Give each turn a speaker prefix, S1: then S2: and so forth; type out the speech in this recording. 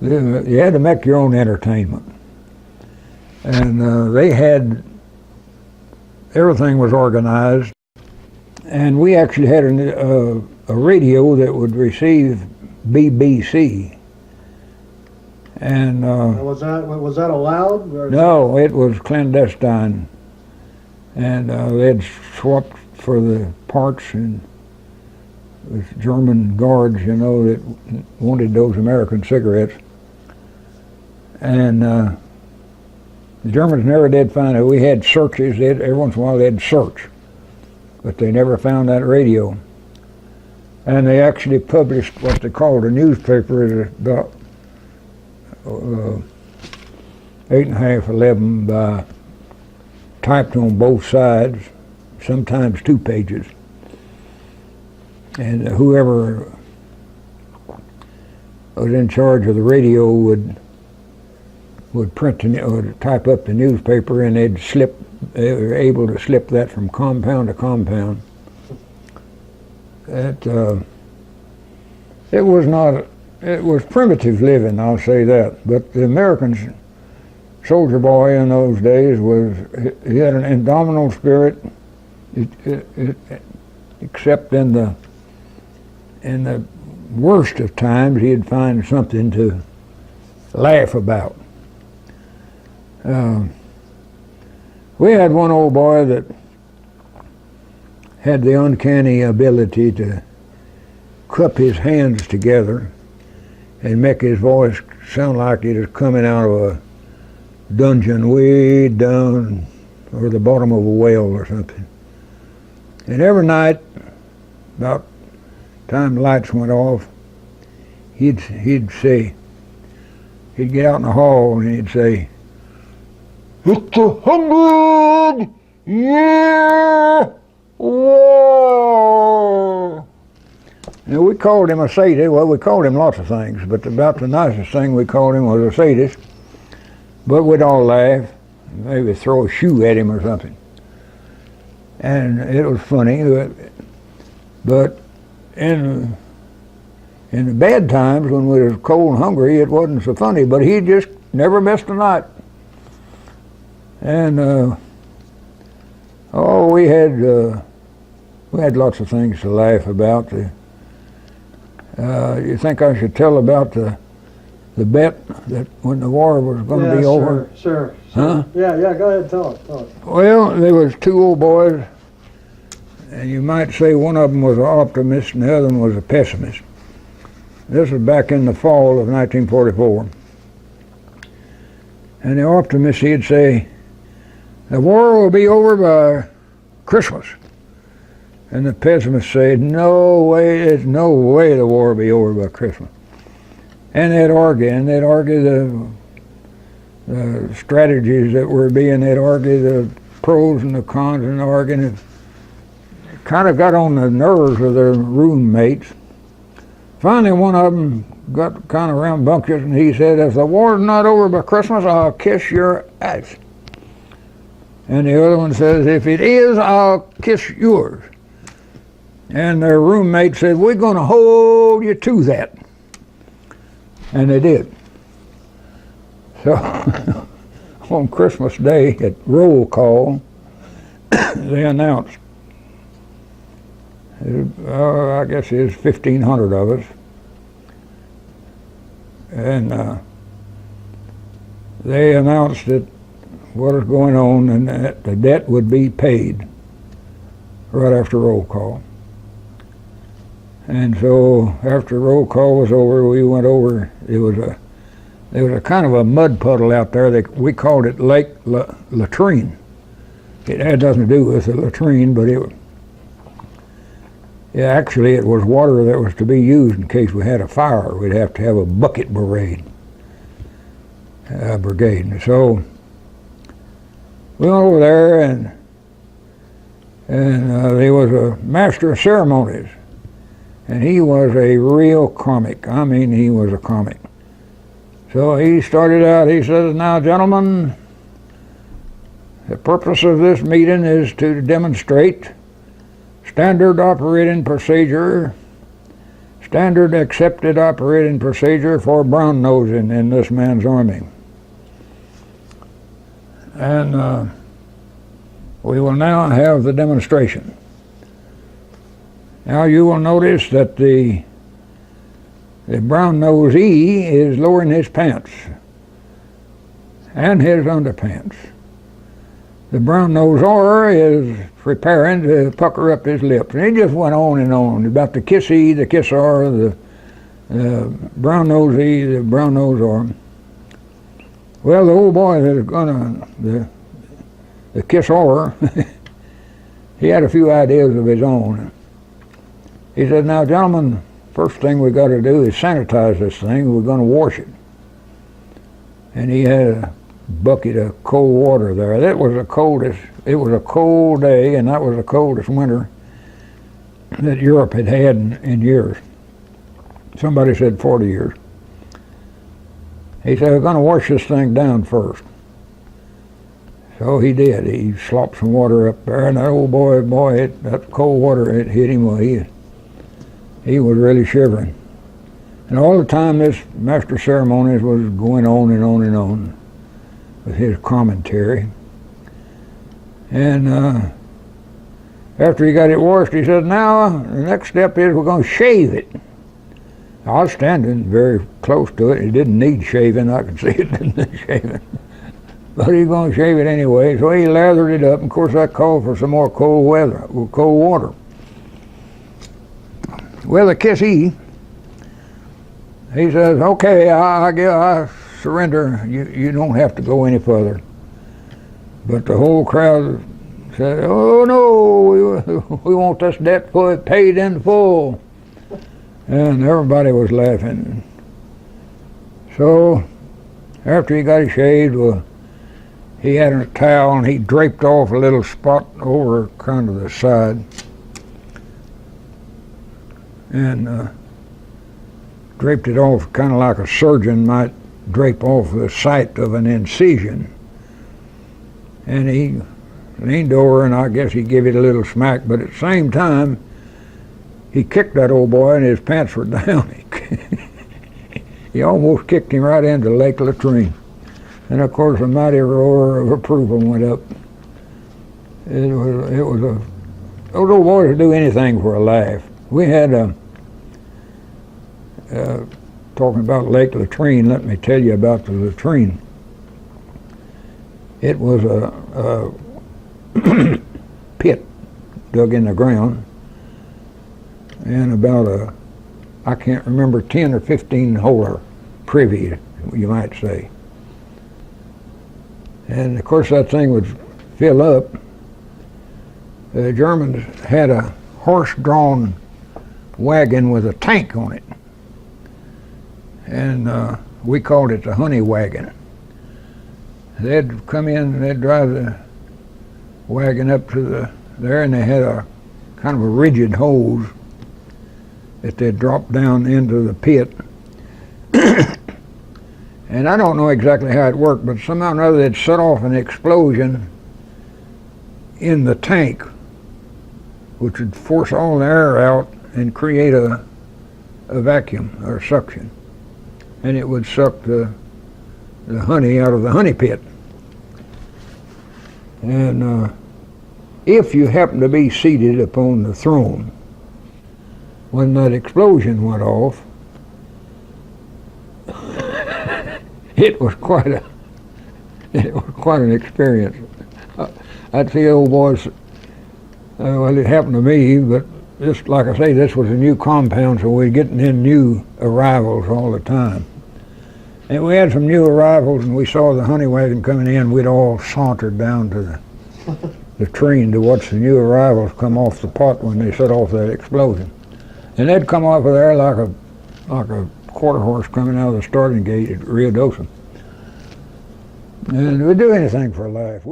S1: You had to make your own entertainment. And they had, everything was organized. And we actually had a radio that would receive BBC. And
S2: was that allowed?
S1: no, it was clandestine. And they'd swapped for the parts, and with German guards, you know, that wanted those American cigarettes. And the Germans never did find it. We had searches. Every once in a while they'd search, but they never found that radio. And they actually published what they called a newspaper, about 8.5, 11 by, typed on both sides, sometimes 2 pages. And whoever was in charge of the radio would print or type up the newspaper, and they were able to slip that from compound to compound. It was primitive living, I'll say that. But the American soldier boy in those days he had an indomitable spirit, except in the worst of times he'd find something to laugh about. We had one old boy that had the uncanny ability to cup his hands together and make his voice sound like it was coming out of a dungeon way down or the bottom of a well or something. And every night, about time the lights went off, he'd get out in the hall and he'd say, "It's 100-year war." And we called him a sadist. Well, we called him lots of things, but about the nicest thing we called him was a sadist. But we'd all laugh, maybe throw a shoe at him or something. And it was funny, but in the bad times when we was cold and hungry, it wasn't so funny, but he just never missed a night. And we had lots of things to laugh about. You think I should tell about the bet that when the war was going to be over?
S2: Sure.
S1: Huh?
S2: Yeah, go ahead, tell us.
S1: Well, there was 2 old boys, and you might say one of them was an optimist and the other one was a pessimist. This was back in the fall of 1944. And the optimist, he'd say, "The war will be over by Christmas." And the pessimist said, "No way, there's no way the war will be over by Christmas." And they'd argue the strategies that were they'd argue the pros and the cons, and arguing. It kind of got on the nerves of their roommates. Finally, one of them got kind of rambunctious, and he said, "If the war's not over by Christmas, I'll kiss your ass." And the other one says, "If it is, I'll kiss yours." And their roommate said, "We're going to hold you to that." And they did. So on Christmas Day at roll call, they announced, I guess it was 1,500 of us, and they announced that what was going on and that the debt would be paid right after roll call. And so after roll call was over, we went over. There was a kind of a mud puddle out there. We called it Lake Latrine. It had nothing to do with the latrine, but actually it was water that was to be used in case we had a fire. We'd have to have a bucket brigade. And so we went over there, and there was a master of ceremonies. And he was a real comic. I mean, he was a comic. So he started out, he says, "Now, gentlemen, the purpose of this meeting is to demonstrate standard operating procedure, standard accepted operating procedure for brown nosing in this man's army. And we will now have the demonstration. Now you will notice that the brown nose E is lowering his pants and his underpants. The brown nose R is preparing to pucker up his lips. And he just went on and on about the kiss E, the kiss R, the brown nose E, the brown nose R. Well, the old boy that is gonna, the kiss R, he had a few ideas of his own. He said, now gentlemen, first thing we got to do is sanitize this thing. We're going to wash it. And he had a bucket of cold water there. That was the coldest, it was a cold day, and that was the coldest winter that Europe had had in years. Somebody said 40 years. He said, we're going to wash this thing down first. So he did. He slopped some water up there, and that old boy, that cold water, it hit him. Well, he was really shivering. And all the time this master of ceremonies was going on and on and on with his commentary. And after he got it washed, he said, now the next step is we're going to shave it. I was standing very close to it. It didn't need shaving. I could see it didn't need shaving. But he's going to shave it anyway. So he lathered it up. And of course, that called for some more cold water. Well, the kiss E, he says, okay, I surrender. You don't have to go any further. But the whole crowd said, oh no, we want this debt paid in full. And everybody was laughing. So after he got it shaved, he had a towel and he draped off a little spot over kind of the side. And draped it off kind of like a surgeon might drape off the site of an incision. And he leaned over, and I guess he gave it a little smack, but at the same time, he kicked that old boy and his pants were down. He almost kicked him right into Lake Latrine. And of course a mighty roar of approval went up. Those old boys would do anything for a laugh. We had talking about Lake Latrine, let me tell you about the latrine. It was a pit dug in the ground, and about I can't remember, 10 or 15 holer privy, you might say. And of course that thing would fill up. The Germans had a horse-drawn wagon with a tank on it. And we called it the honey wagon. They'd come in and they'd drive the wagon up to there, and they had a kind of a rigid hose that they'd drop down into the pit. And I don't know exactly how it worked, but somehow or other they'd set off an explosion in the tank, which would force all the air out and create a vacuum or suction. And it would suck the honey out of the honey pit. And if you happen to be seated upon the throne when that explosion went off, it was quite an experience. I'd see old boys. Well, it happened to me, but just like I say, this was a new compound, so we're getting in new arrivals all the time. And we had some new arrivals, and we saw the honey wagon coming in. We'd all sauntered down to the train to watch the new arrivals come off the pot when they set off that explosion. And they'd come off of there like a quarter horse coming out of the starting gate at Rio Dosa. And we'd do anything for a laugh.